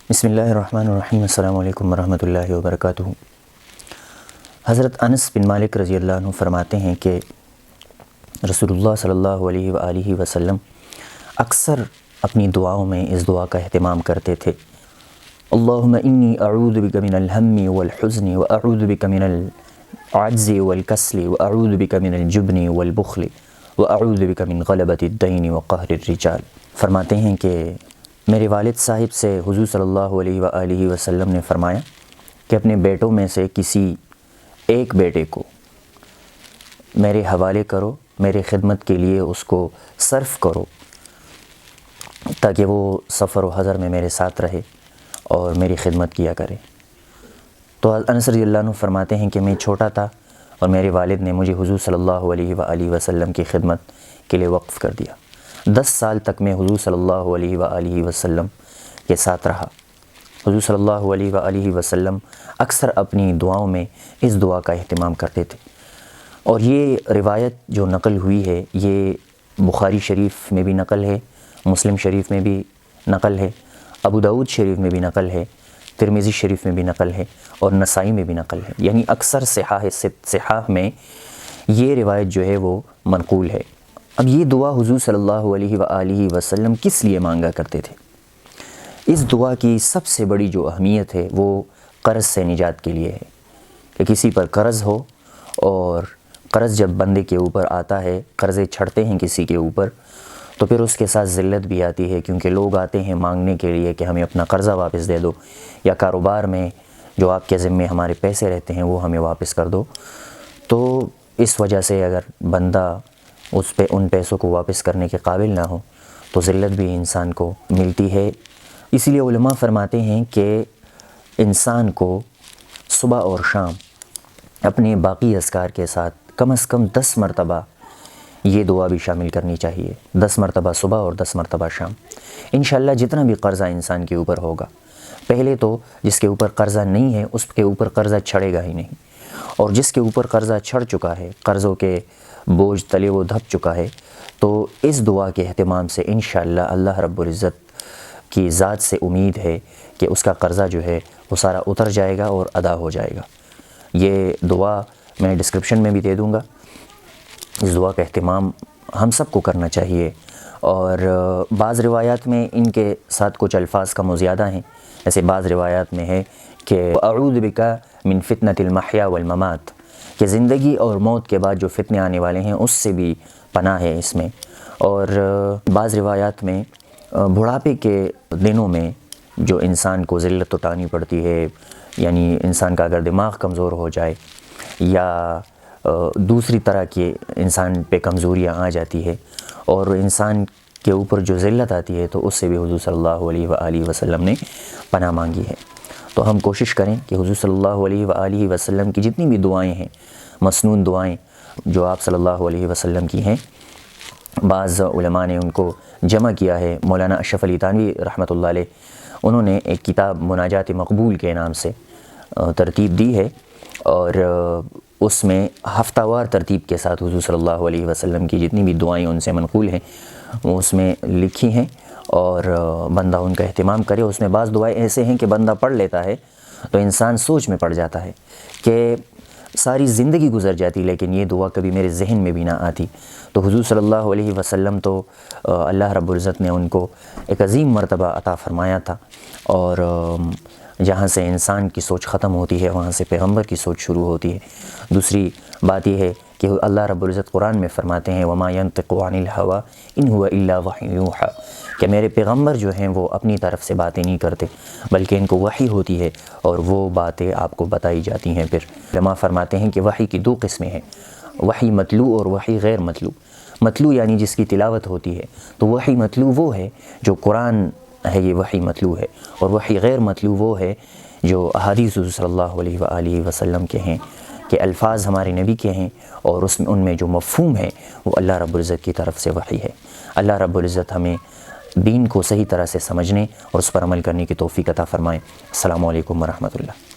بسم اللہ الرحمن الرحیم۔ السلام علیکم ورحمۃ اللہ وبرکاتہ۔ حضرت انس بن مالک رضی اللہ عنہ فرماتے ہیں کہ رسول اللہ صلی اللہ علیہ وآلہ وسلم اکثر اپنی دعاؤں میں اس دعا کا اہتمام کرتے تھے: اللہم انی اعوذ بک من الہم والحزن واعوذ بک من العجز والکسل واعوذ بک من الجبن والبخل واعوذ بک من غلبۃ الدین وقہر الرجال۔ فرماتے ہیں کہ میرے والد صاحب سے حضور صلی اللہ علیہ وآلہ وسلم نے فرمایا کہ اپنے بیٹوں میں سے کسی ایک بیٹے کو میرے حوالے کرو، میرے خدمت کے لیے اس کو صرف کرو تاکہ وہ سفر و حضر میں میرے ساتھ رہے اور میری خدمت کیا کرے۔ تو انس رضی اللہ عنہ فرماتے ہیں کہ میں چھوٹا تھا اور میرے والد نے مجھے حضور صلی اللہ علیہ وآلہ وسلم کی خدمت کے لیے وقف کر دیا۔ 10 سال تک میں حضور صلی اللہ علیہ وآلہ وسلم کے ساتھ رہا۔ حضور صلی اللہ علیہ وآلہ وسلم اکثر اپنی دعاؤں میں اس دعا کا اہتمام کرتے تھے، اور یہ روایت جو نقل ہوئی ہے یہ بخاری شریف میں بھی نقل ہے، مسلم شریف میں بھی نقل ہے، ابو داؤد شریف میں بھی نقل ہے، ترمذی شریف میں بھی نقل ہے اور نسائی میں بھی نقل ہے، یعنی اکثر صحاح میں یہ روایت جو ہے وہ منقول ہے۔ اب یہ دعا حضور صلی اللہ علیہ وآلہ وسلم کس لیے مانگا کرتے تھے؟ اس دعا کی سب سے بڑی جو اہمیت ہے وہ قرض سے نجات کے لیے ہے، کہ کسی پر قرض ہو، اور قرض جب بندے کے اوپر آتا ہے، قرضے چھڑتے ہیں کسی کے اوپر، تو پھر اس کے ساتھ ذلت بھی آتی ہے، کیونکہ لوگ آتے ہیں مانگنے کے لیے کہ ہمیں اپنا قرضہ واپس دے دو، یا کاروبار میں جو آپ کے ذمے ہمارے پیسے رہتے ہیں وہ ہمیں واپس کر دو۔ تو اس وجہ سے اگر بندہ ان پیسوں کو واپس کرنے کے قابل نہ ہو تو ذلت بھی انسان کو ملتی ہے۔ اسی لیے علماء فرماتے ہیں کہ انسان کو صبح اور شام اپنے باقی اذکار کے ساتھ کم از کم 10 مرتبہ یہ دعا بھی شامل کرنی چاہیے، 10 مرتبہ صبح اور 10 مرتبہ شام۔ انشاءاللہ جتنا بھی قرضہ انسان کے اوپر ہوگا، پہلے تو جس کے اوپر قرضہ نہیں ہے اس کے اوپر قرضہ چھڑے گا ہی نہیں، اور جس کے اوپر قرضہ چھڑ چکا ہے، قرضوں کے بوجھ تلے وہ دھپ چکا ہے، تو اس دعا کے اہتمام سے انشاءاللہ اللہ رب العزت کی ذات سے امید ہے کہ اس کا قرضہ جو ہے وہ سارا اتر جائے گا اور ادا ہو جائے گا۔ یہ دعا میں ڈسکرپشن میں بھی دے دوں گا۔ اس دعا کا اہتمام ہم سب کو کرنا چاہیے، اور بعض روایات میں ان کے ساتھ کچھ الفاظ کم و زیادہ ہیں، جیسے بعض روایات میں ہے کہ اعوذ بک من فتنۃ المحیا والممات، کہ زندگی اور موت کے بعد جو فتنے آنے والے ہیں اس سے بھی پناہ ہے اس میں۔ اور بعض روایات میں بڑھاپے کے دنوں میں جو انسان کو ذلت اٹھانی پڑتی ہے، یعنی انسان کا اگر دماغ کمزور ہو جائے یا دوسری طرح کی انسان پہ کمزوریاں آ جاتی ہے اور انسان کے اوپر جو ذلت آتی ہے، تو اس سے بھی حضور صلی اللہ علیہ وآلہ وسلم نے پناہ مانگی ہے۔ تو ہم کوشش کریں کہ حضور صلی اللہ علیہ وآلہ وسلم کی جتنی بھی دعائیں ہیں، مسنون دعائیں جو آپ صلی اللہ علیہ وسلم کی ہیں، بعض علماء نے ان کو جمع کیا ہے۔ مولانا اشرف علی تھانوی رحمۃ اللہ علیہ، انہوں نے ایک کتاب مناجات مقبول کے نام سے ترتیب دی ہے، اور اس میں ہفتہ وار ترتیب کے ساتھ حضور صلی اللہ علیہ وسلم کی جتنی بھی دعائیں ان سے منقول ہیں وہ اس میں لکھی ہیں، اور بندہ ان کا اہتمام کرے۔ اس میں بعض دعائیں ایسے ہیں کہ بندہ پڑھ لیتا ہے تو انسان سوچ میں پڑ جاتا ہے کہ ساری زندگی گزر جاتی لیکن یہ دعا کبھی میرے ذہن میں بھی نہ آتی۔ تو حضور صلی اللہ علیہ وسلم تو اللہ رب العزت نے ان کو ایک عظیم مرتبہ عطا فرمایا تھا، اور جہاں سے انسان کی سوچ ختم ہوتی ہے وہاں سے پیغمبر کی سوچ شروع ہوتی ہے۔ دوسری بات یہ ہے کہ اللہ رب العزت قرآن میں فرماتے ہیں وَمَا يَنطِقُ عَنِ الْهَوَىٰ إِنْ هُوَ إِلَّا وَحْيٌ يُوحَىٰ، کہ میرے پیغمبر جو ہیں وہ اپنی طرف سے باتیں نہیں کرتے بلکہ ان کو وحی ہوتی ہے، اور وہ باتیں آپ کو بتائی جاتی ہیں۔ پھر علماء فرماتے ہیں کہ وحی کی 2 قسمیں ہیں، وحی متلو اور وحی غیر متلو۔ متلو یعنی جس کی تلاوت ہوتی ہے، تو وحی متلو وہ ہے جو قرآن ہے، یہ وحی متلو ہے، اور وحی غیر متلو وہ ہے جو احادیث حضور صلی اللہ علیہ وآلہ وسلم کے ہیں، کہ الفاظ ہمارے نبی کے ہیں، اور ان میں جو مفہوم ہے وہ اللہ رب العزت کی طرف سے وحی ہے۔ اللہ رب العزت ہمیں دین کو صحیح طرح سے سمجھنے اور اس پر عمل کرنے کی توفیق عطا فرمائے۔ السلام علیکم ورحمۃ اللہ۔